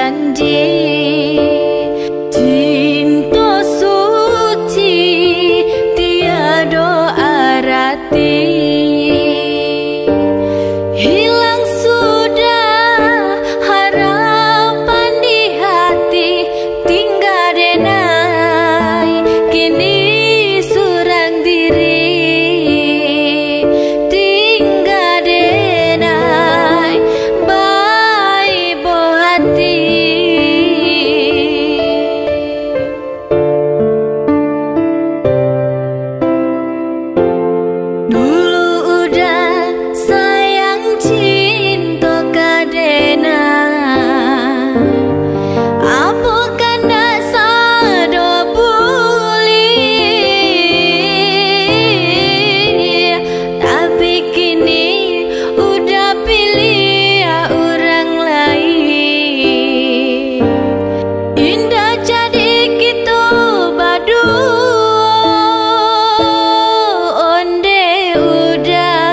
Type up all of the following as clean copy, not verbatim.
janji cinta suci tiada arti. Hilang sudah harapan di hati, tinggal denai kini surang diri, tinggal denai baik hati. Dulu udah sayang cinta kadena, apa kan dak sado boleh, tapi kini udah pilih orang lain. Indah jadi kita berdua, onde udah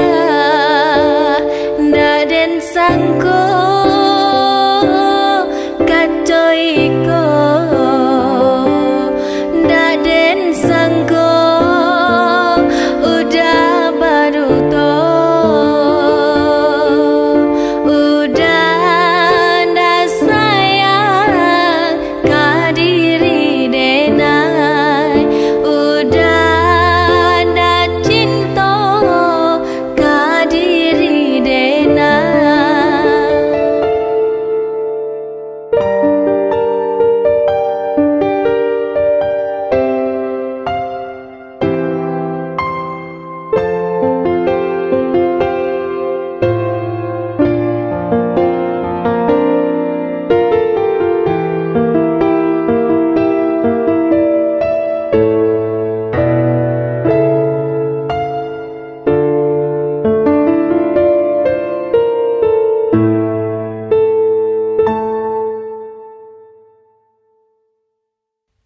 ndak den sangko kacau iko, ndak den sangko udah baru to, udah ndak sayang kadiri denai, udah ndak cinta kadiri denai.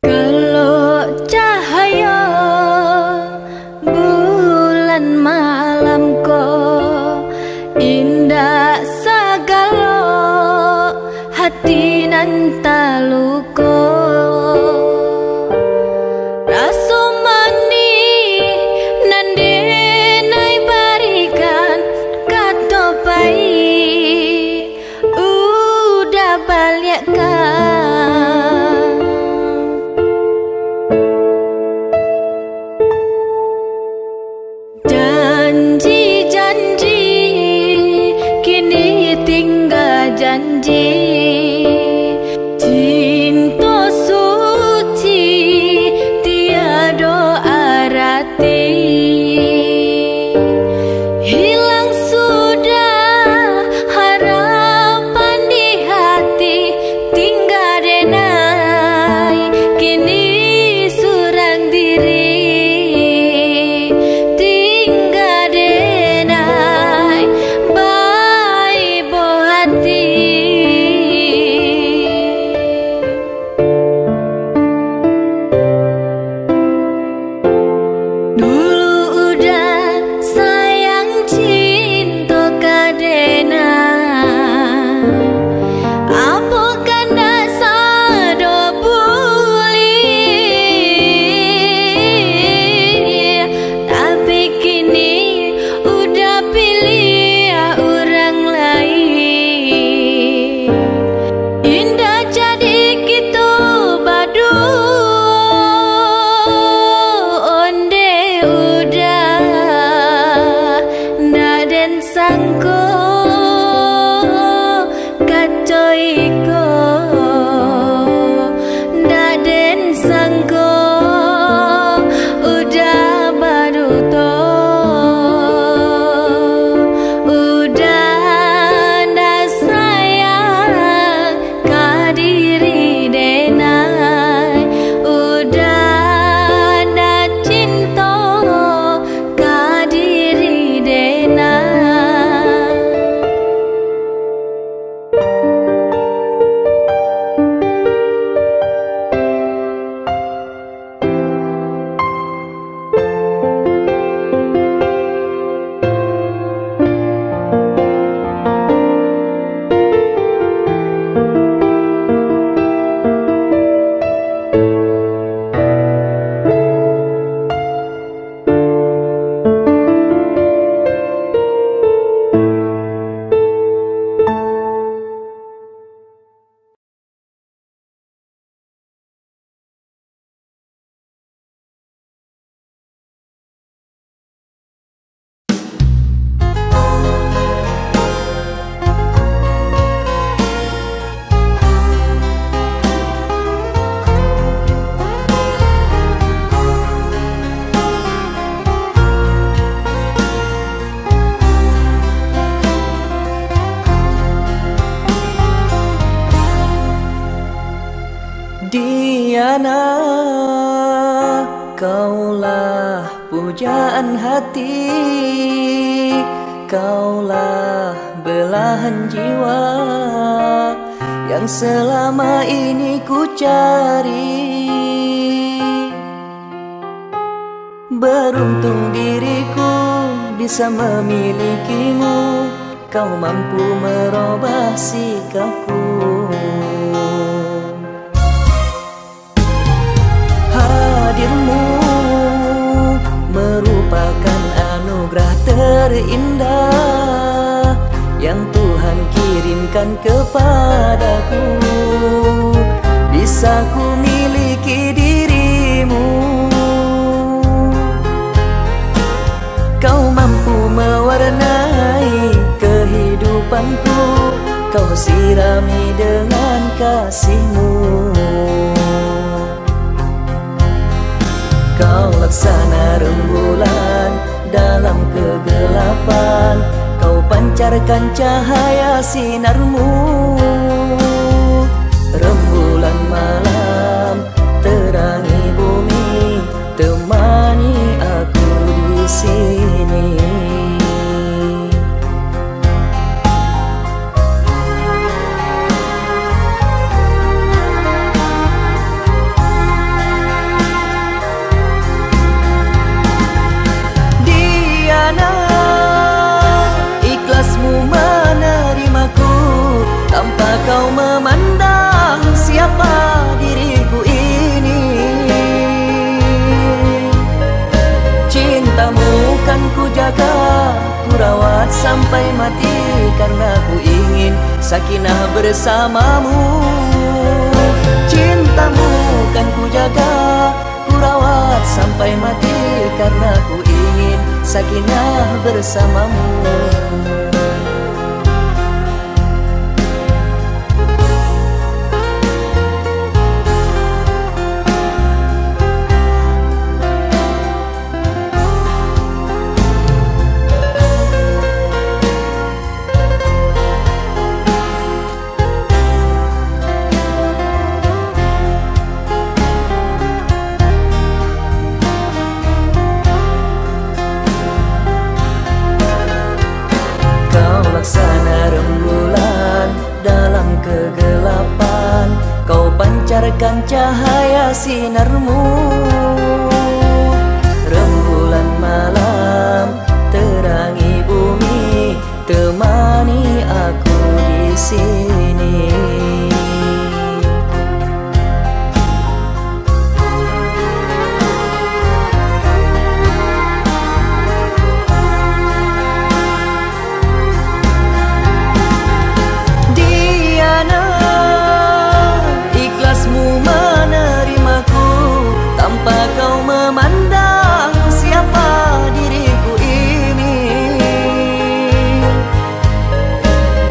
Kalau cahaya bulan malam ko indah sagalo, hati nan taluko rasa manis nan denai barikan kata pahit udah balikan. Janji-janji kini tinggal janji, cinta suci tiada arti. Hilang sudah harapan di hati, tinggal denai kini surang diri, tinggal denai baik hati. Dulu udah sayang cinta kadena, apa kan dak sado boleh, tapi kini udah pilih orang lain. Indah jadi kita berdua, onde udah ndak den sangko kacau iko, ndak den sangko udah baru to, udah ndak sayang kadiri denai, udah ndak cinta kadiri denai. Diana, kaulah pujaan hati, kaulah belahan jiwa yang selama ini ku cari. Beruntung diriku bisa memilikimu, kau mampu merubah sikapku. Hadirmu merupakan anugerah terindah yang Tuhan kirimkan kepadaku. Bisa ku miliki dirimu, kau mampu mewarnai kehidupanku, kau sirami dengan kasihmu. Kau laksana rembulan dalam kegelapan, kau pancarkan cahaya sinarmu. Rembulan malam terangi bumi, temani aku di sini. Diana, ikhlasmu menerimaku tanpa kau memandang siapa diriku ini. Cintamu kan ku jaga, ku rawat sampai mati, karena ku ingin sakinah bersamamu. Cintamu kan ku jaga, ku rawat sampai mati, karena ku ingin sakinah bersamamu. Laksana rembulan dalam kegelapan, kau pancarkan cahaya sinarmu. Rembulan malam terangi bumi, temani aku di sini. Tanpa kau memandang siapa diriku ini.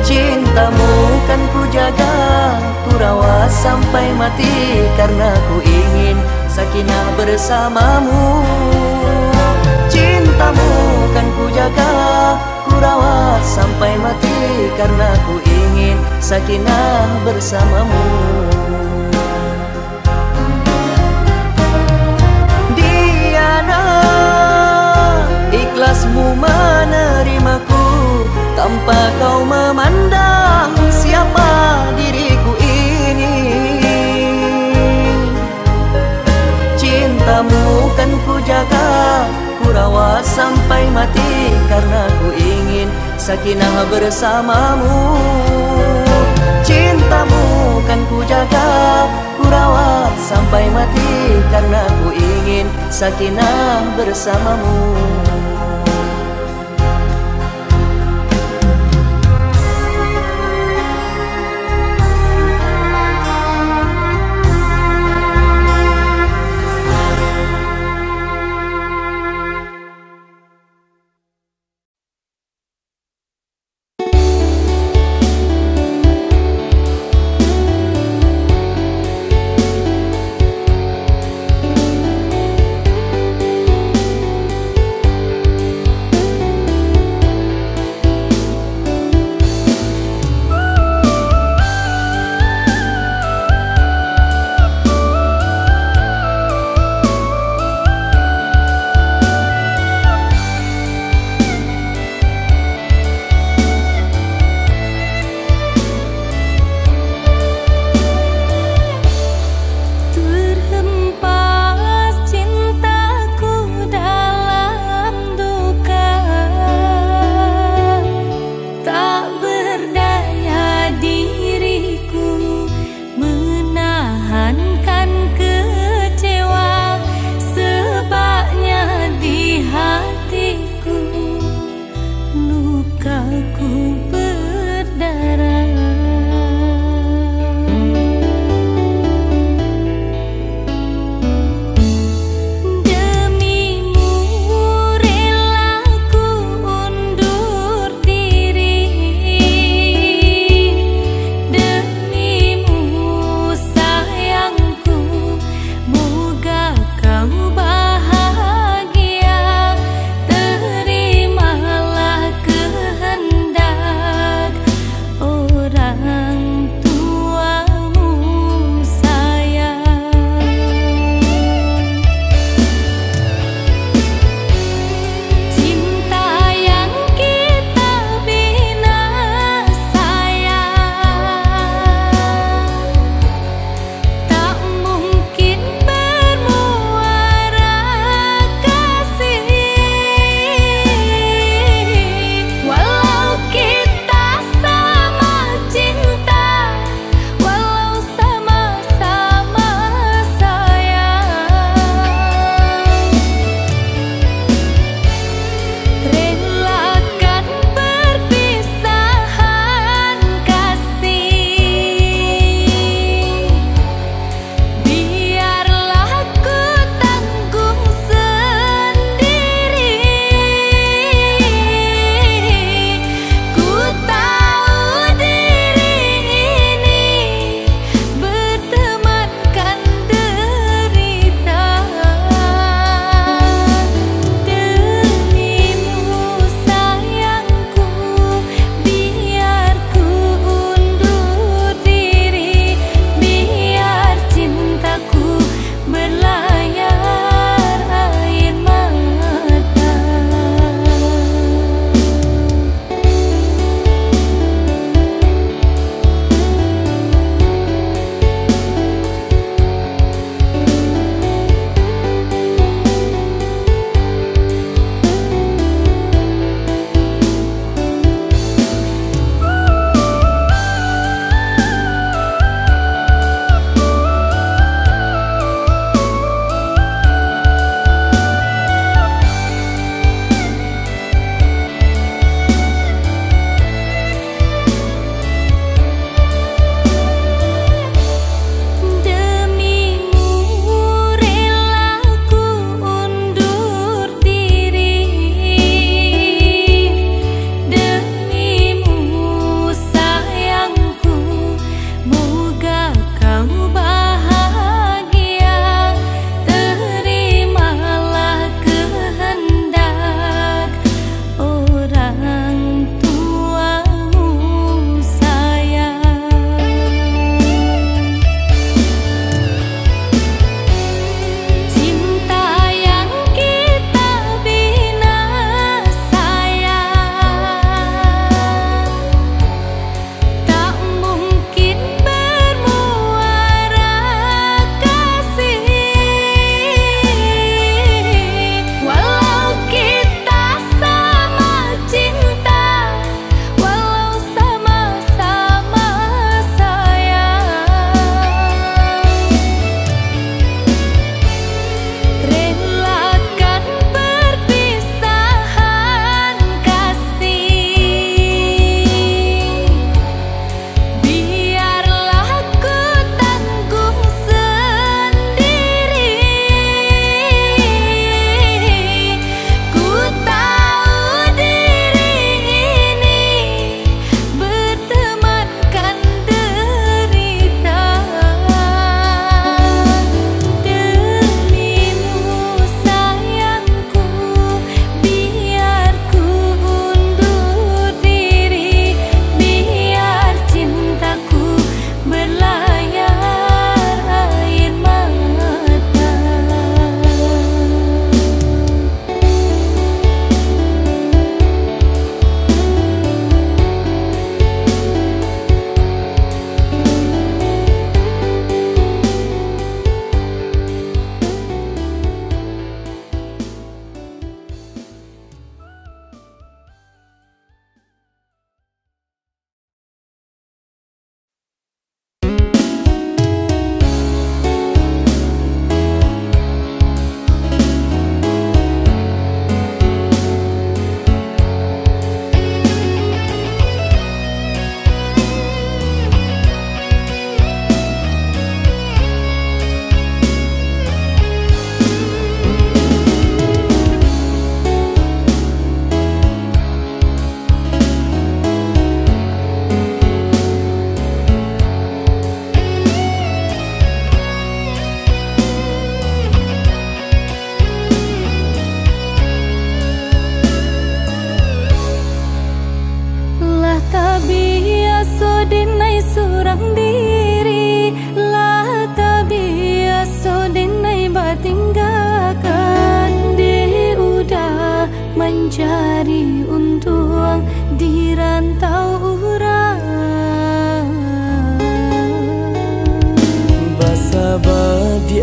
Cintamu kan ku jaga, ku rawat sampai mati, karena ku ingin sakinah bersamamu. Cintamu kan ku jaga, ku rawat sampai mati, karena ku ingin sakinah bersamamu. Ikhlasmu menerimaku tanpa kau memandang siapa diriku ini. Cintamu kan ku jaga, ku rawat sampai mati, karena ku ingin sakinah bersamamu. Cintamu kan ku jaga, ku rawat sampai mati, karena ku ingin sakinah bersamamu.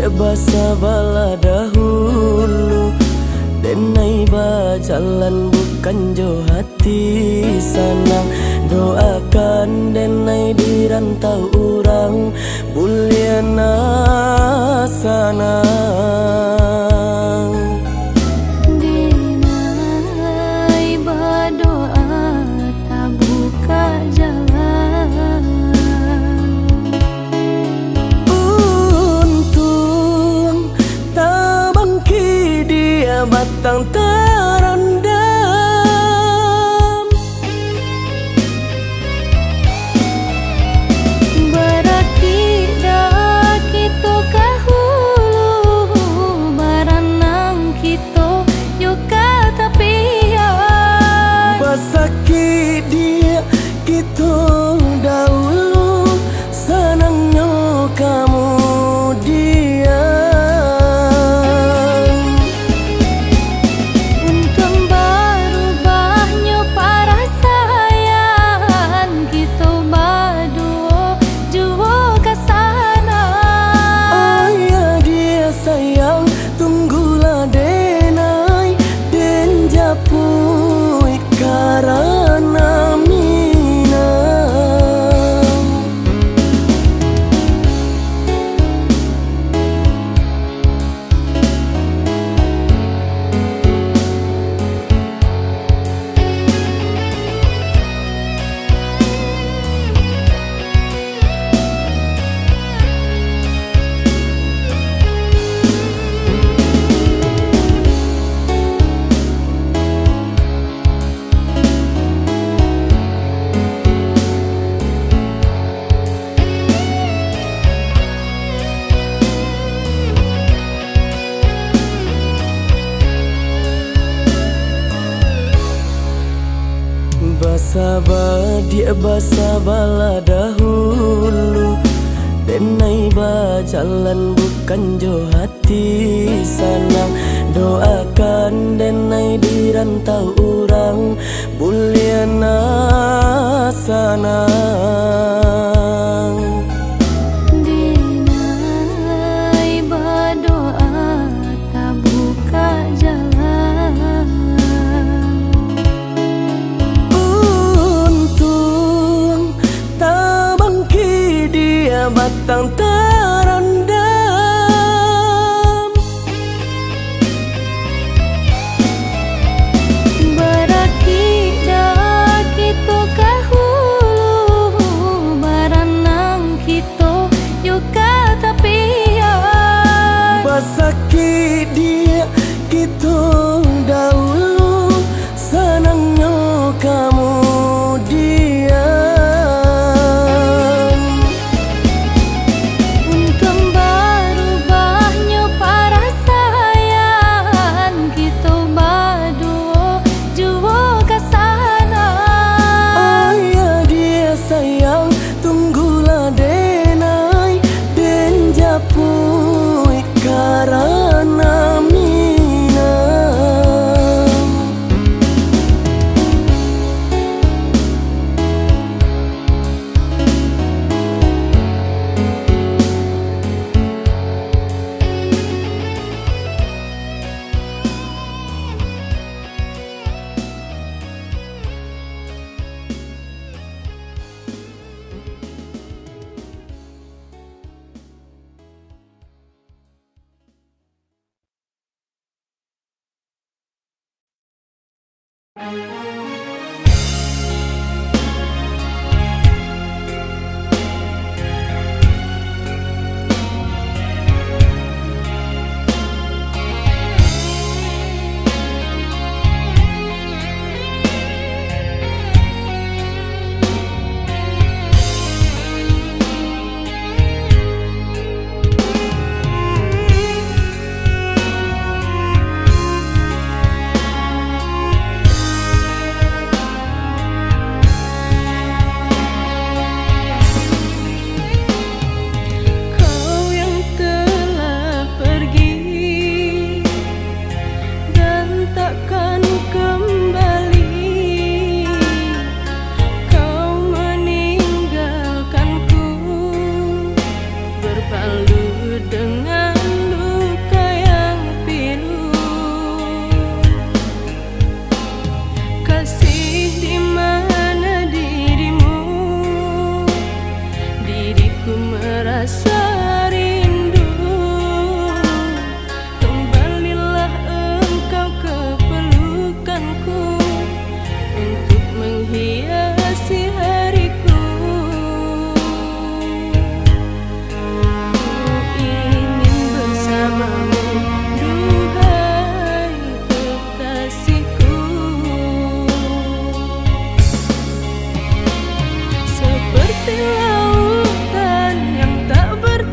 dia basa bala dahulu, denai ba jalan bukan jo hati sanang. Doakan denai di rantau orang buliana sanang. Denai berdoa tak buka jalan, untung tak bangki dia batang terendam. berarti dah kita kahulu, baranang kita yuk kata pian. Basaki dia kita dahulu, senangnya kamu dia. Untung berubahnya para sayang, kita berdua jua ke sana. Oh ya dia sayang, tunggulah denai den japui karena minang. Basaba dia basa bala dahulu, denai ba jalan bukan jo hati sanang. Doakan denai di rantau orang buliana sanang. Denai berdoa tak buka jalan, Untung tak bangki dia batang terendam. berarti dah kita kahulu, baranang kita yuk kata pian. Basaki dia kita dahulu, senangnya kamu dia. Untung berubahnya para sayang, kita berdua jua ke sana. Oh ya dia sayang, tunggulah denai den japui karena minang. ku merasa rindu. Kembalilah engkau ke pelukanku untuk menghiasi hariku. Ku ingin bersamamu, duhai kekasihku. Seperti lautan yang tak bertepi,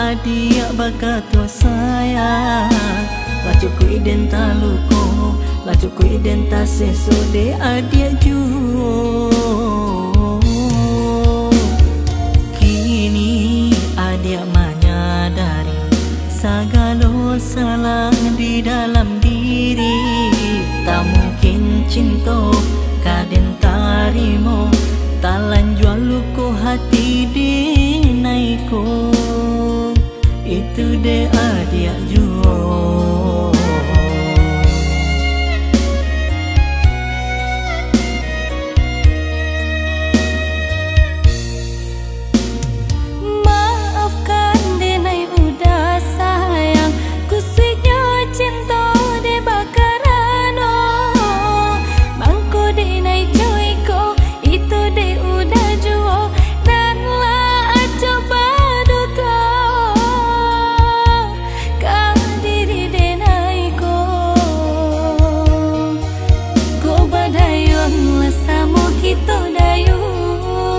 adia bakato sayang lacuku identa luko lacuku identa sesode adia ju kini adia menyadari segala salah di dalam diri tak mungkin cinta kaden tarimo talan jual luko hati di naiko itu de adia juo maafkan denai udah sayang kusiknya cinta de bakarano mangko denai joiko itu de udah juo dan lah coba duka kau diri denai ko badayun lah samu kita dayu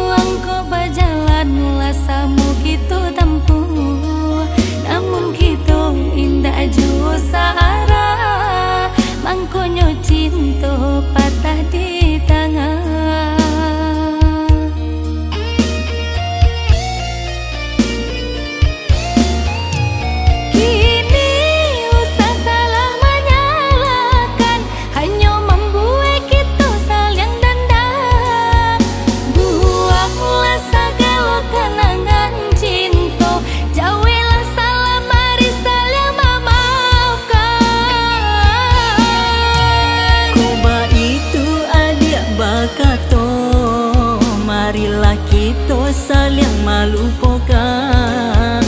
angko bajalan lah samu kita tempuh namun kita indah juo sahara mangkonyo cinta patah di tangan kini usah salah menyalahkan hanya membuat kita saling dendam buanglah segala kenangan cinta jauhilah salah mari saling memaafkan Kuba itu adia bakato marilah kita saling melupakan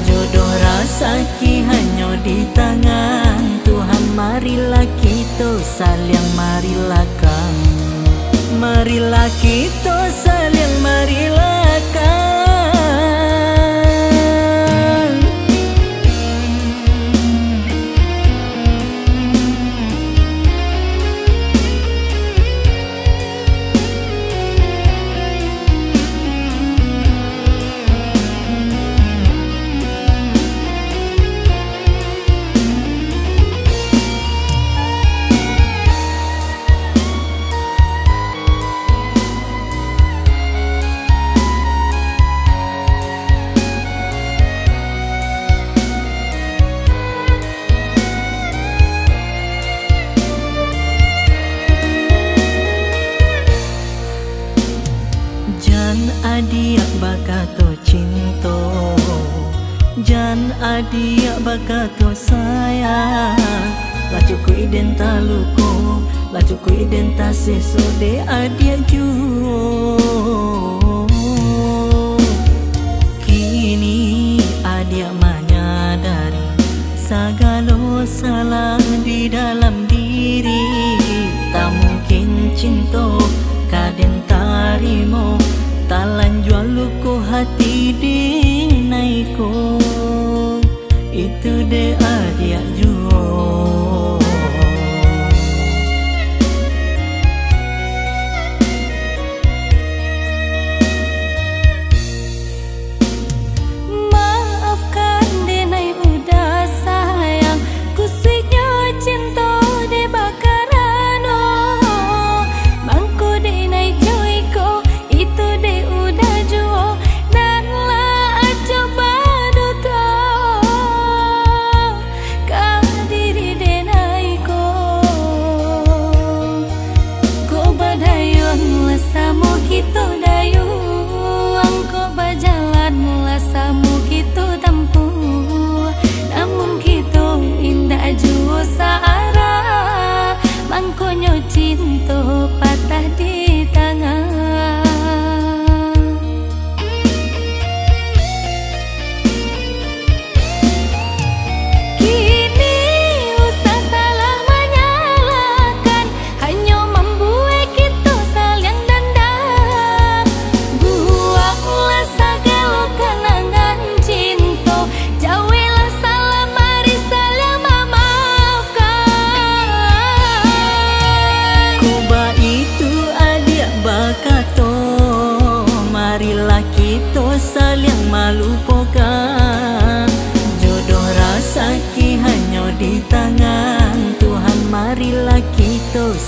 jodoh rasa ki hanya di tangan Tuhan marilah kita saling marilakan marilah kita saling marilakan Jan adia bakato cinta Jan adia bakato sayang lacuku identa luko lacuku identa sesode adia ju kini adia menyadari segala salah di dalam diri tak mungkin cinta kaden tarimo talan jual luko hati di naiko itu de adia juo maafkan denai udah sayang kusiknya cinta de bakarano mangko denai joiko itu de udah juo dan lah coba duka kau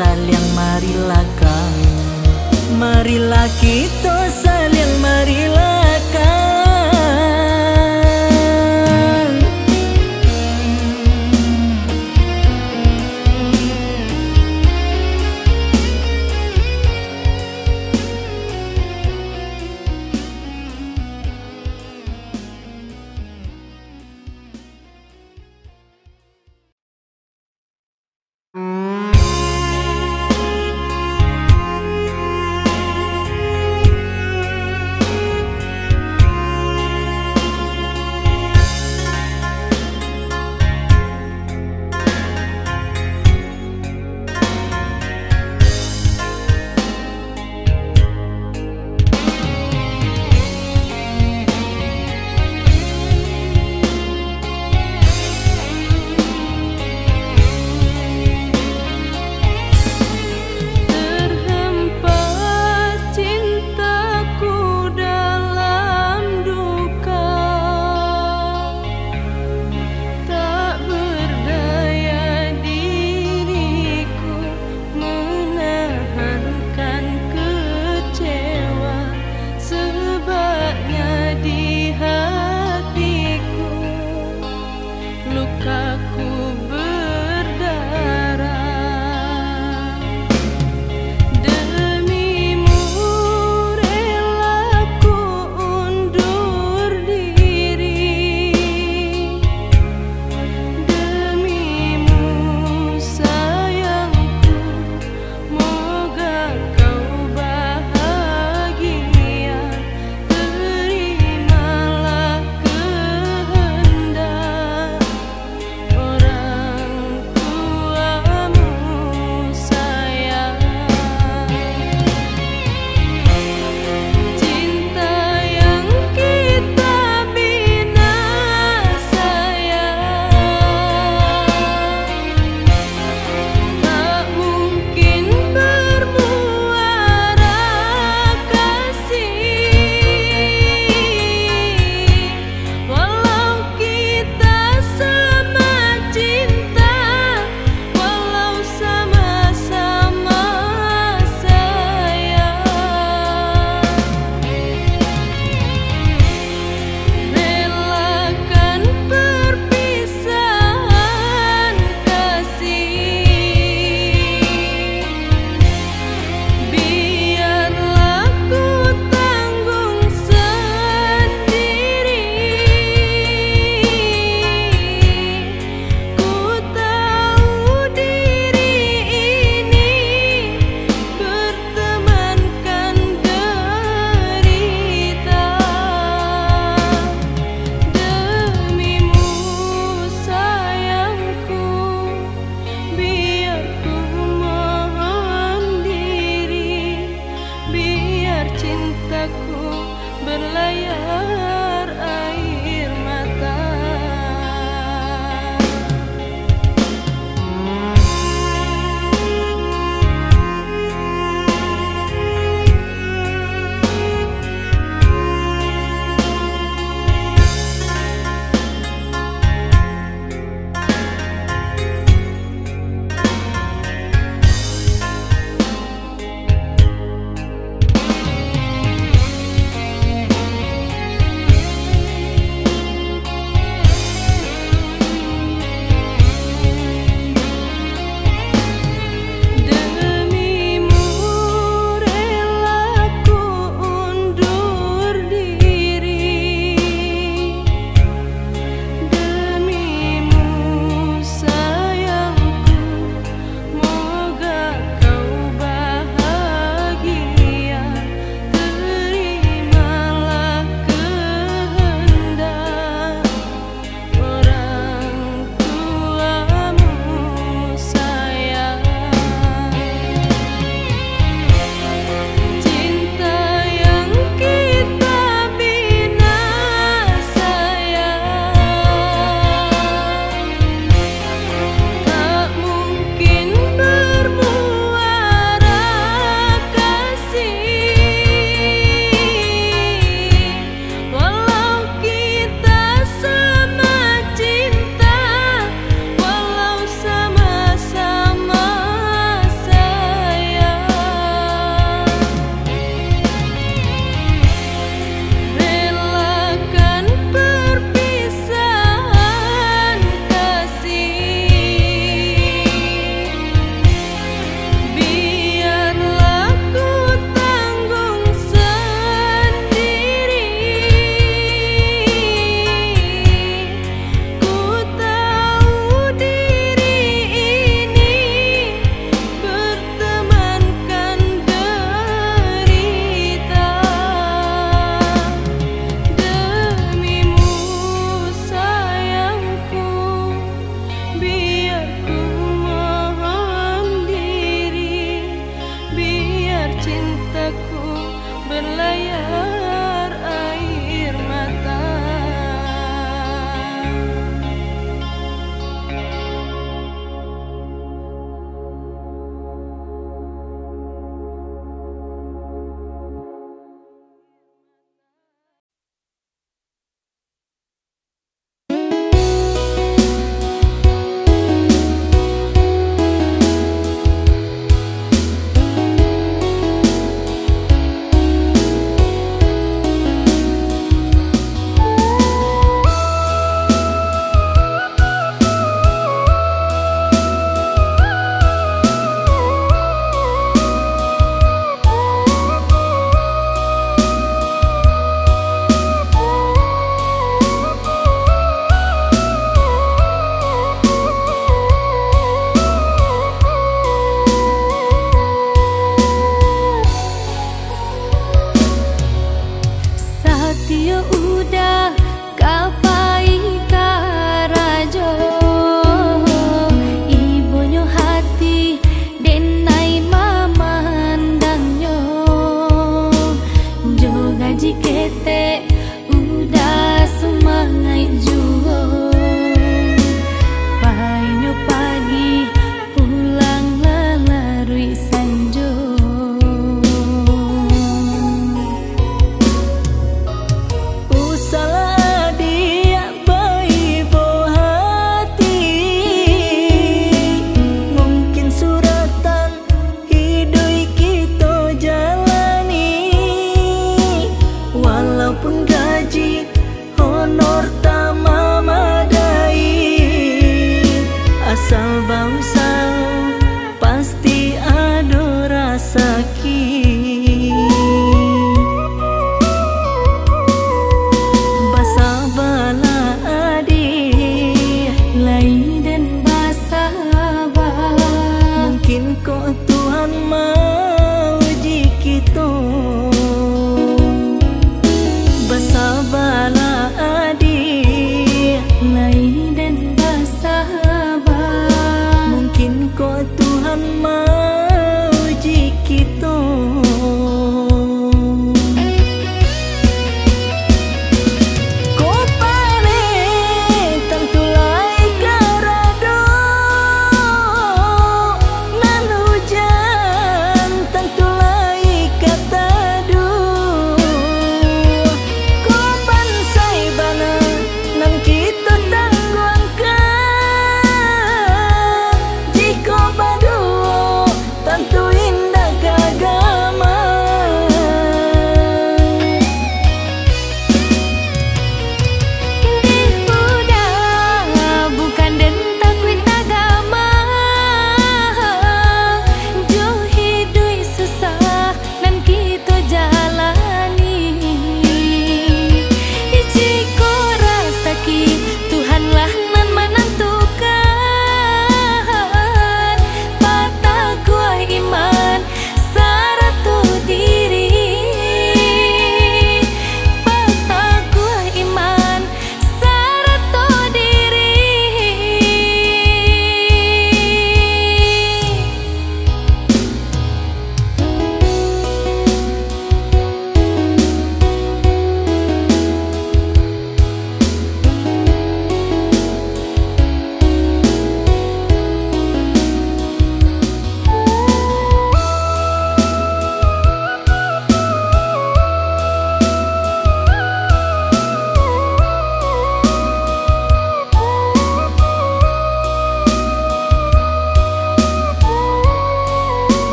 saling marilah kang, marilah kita saling marilah kang.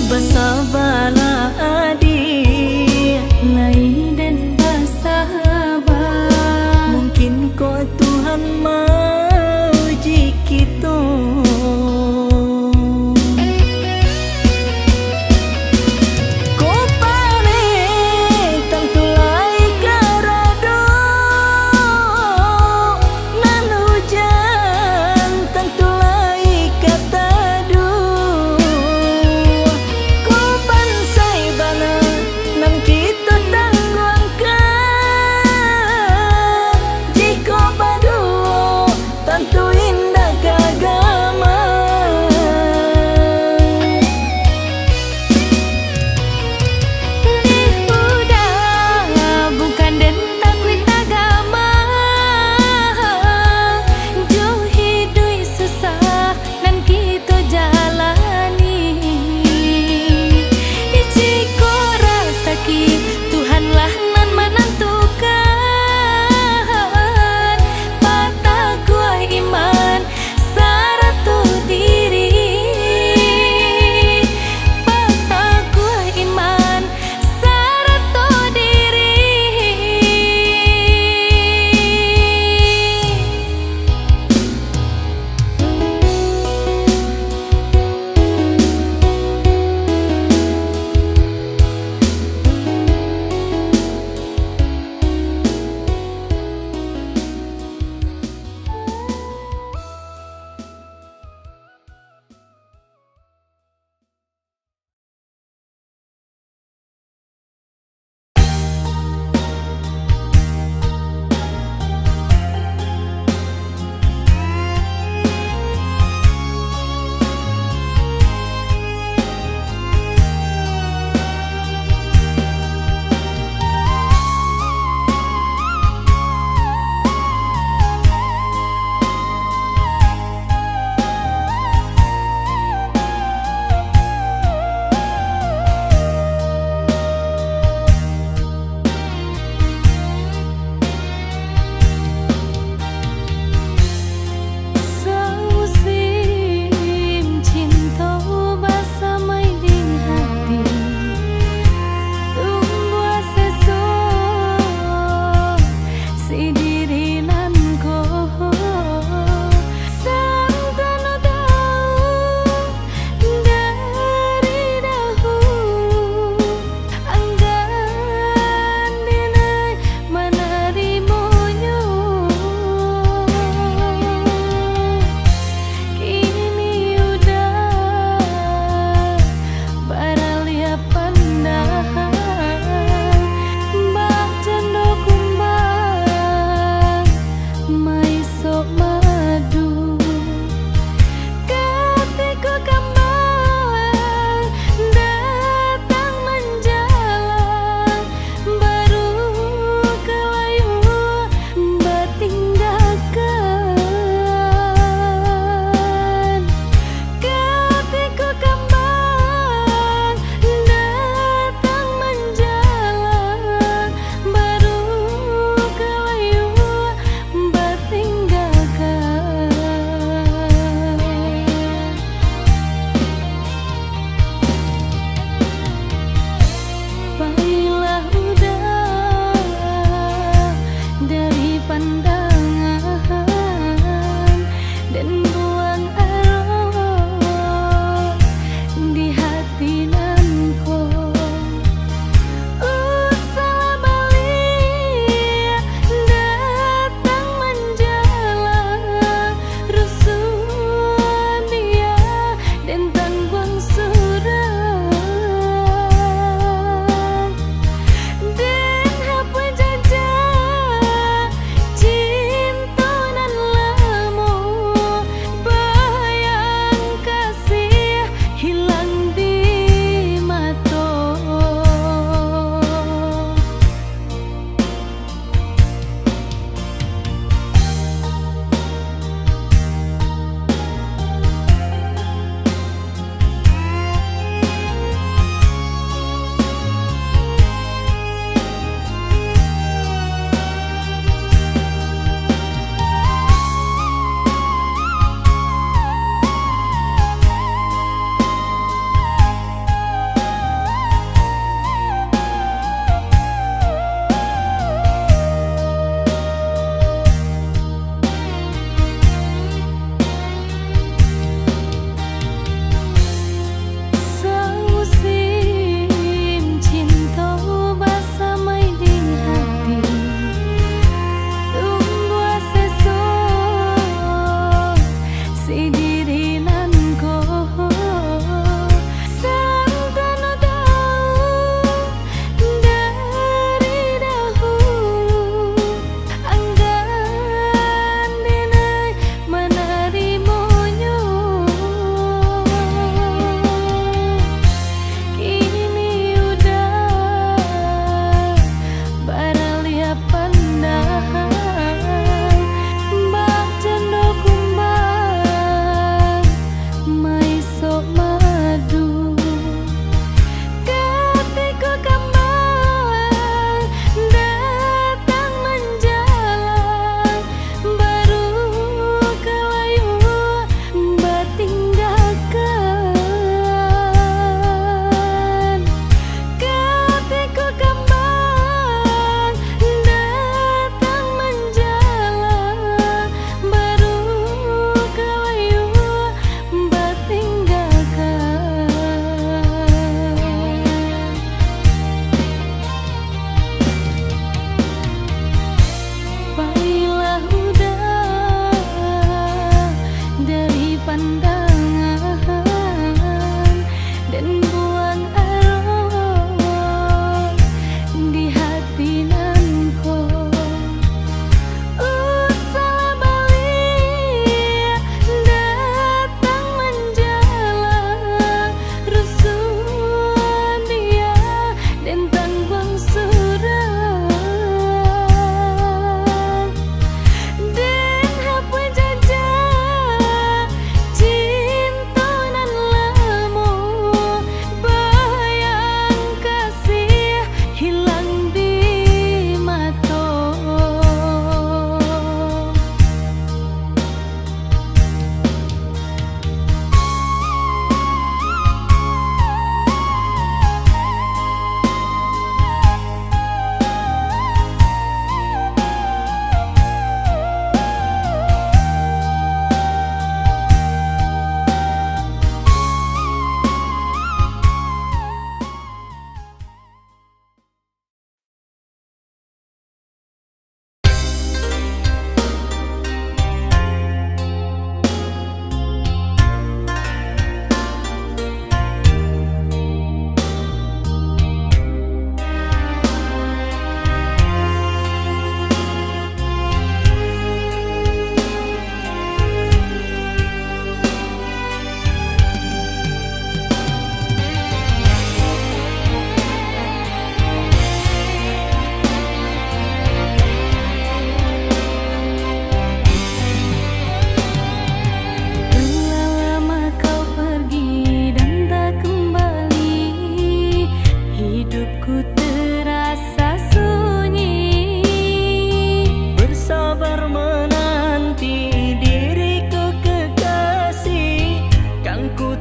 Bersabarlah adik, lai dan bersahabat. Mungkin kau Tuhan mau kita. Kau paling tentu lai karado, nan hujan tentu lai kata du.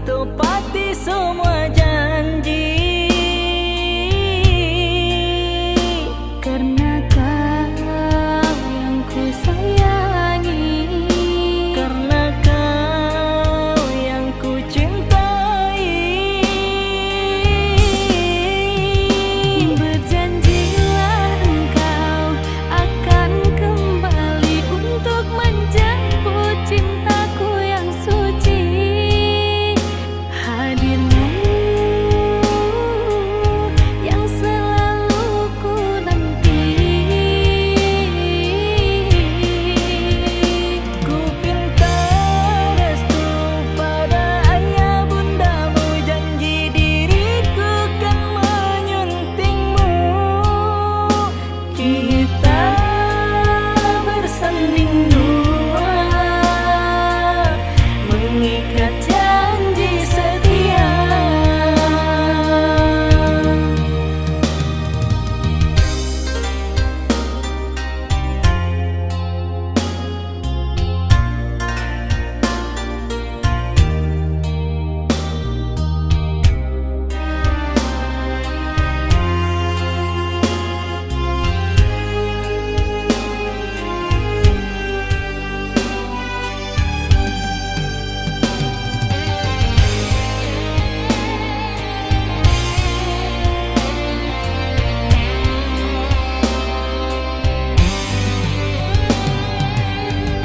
tepati semua janji. Karena kau yang ku sayangi, karena kau yang ku cintai. Berjanjilah engkau akan kembali untuk menjemput cintaku yang suci. Hadirmu yang selalu ku nanti. Ku pinta restu pada ayah bundamu, janji diriku kan menyuntingmu. Kita bersanding dua, mengikat janji setia.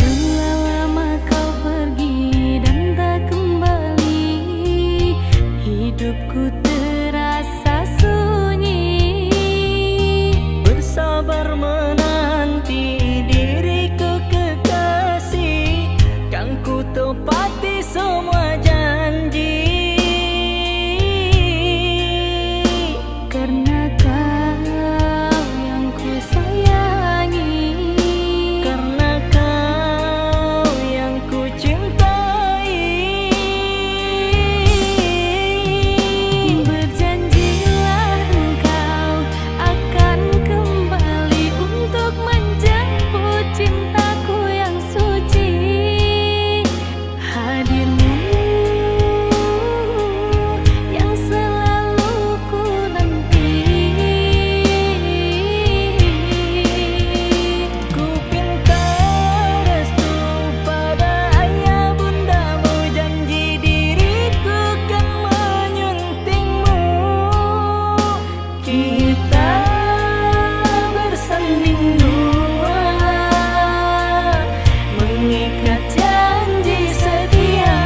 Telah lama kau pergi dan tak kembali, hidupku terasa sunyi. Bersabar menanti diriku kekasih, kan ku tepati semua janji. Karena kau yang ku sayangi, karena kau yang ku cintai. Berjanjilah engkau akan kembali untuk menjemput cintaku yang suci. Hadirmu yang selalu ku nanti. Ku pinta restu pada ayah bundamu, janji diriku kan menyuntingmu. Kita bersanding dua, mengikat janji setia.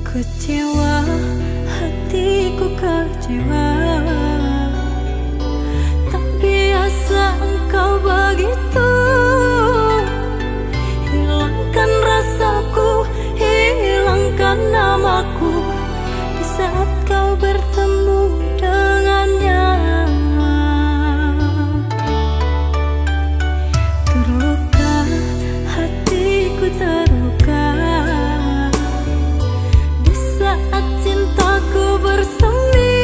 Kecewa, hatiku kecewa. Tak biasa engkau begitu, hilangkan rasaku, hilangkan namaku di saat kau bertemu dengannya. Terluka, hatiku terluka di saat cintaku bersemi.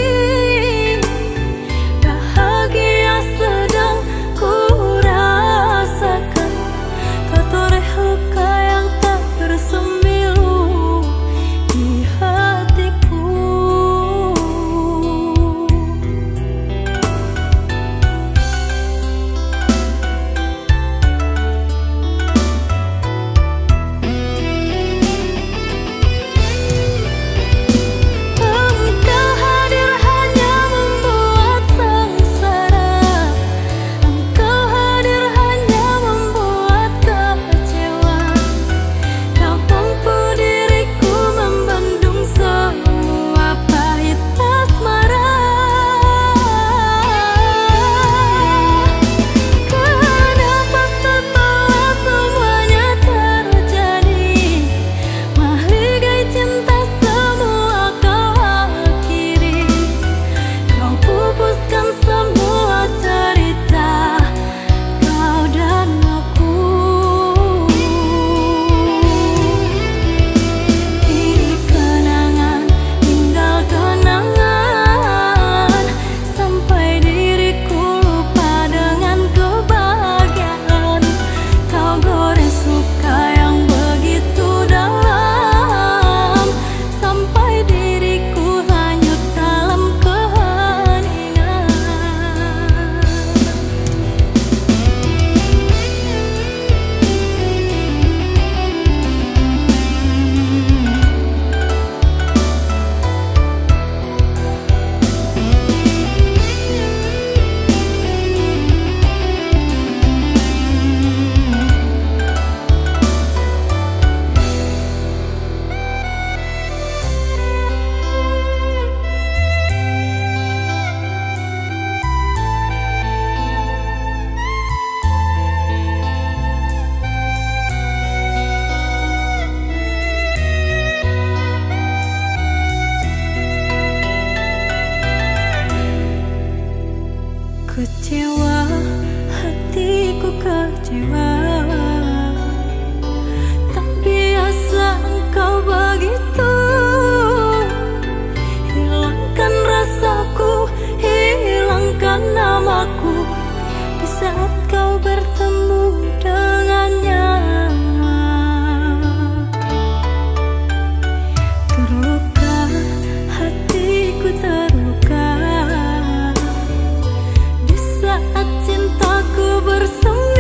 Bahagia sedang ku rasakan, kau toreh luka yang tak bersemilu di hatiku. Kecewa, hatiku kecewa. Tak biasa engkau begitu. Hilangkan rasaku, hilangkan namaku di saat kau bertemu dengannya. Terluka, hatiku terluka di saat cintaku bersama.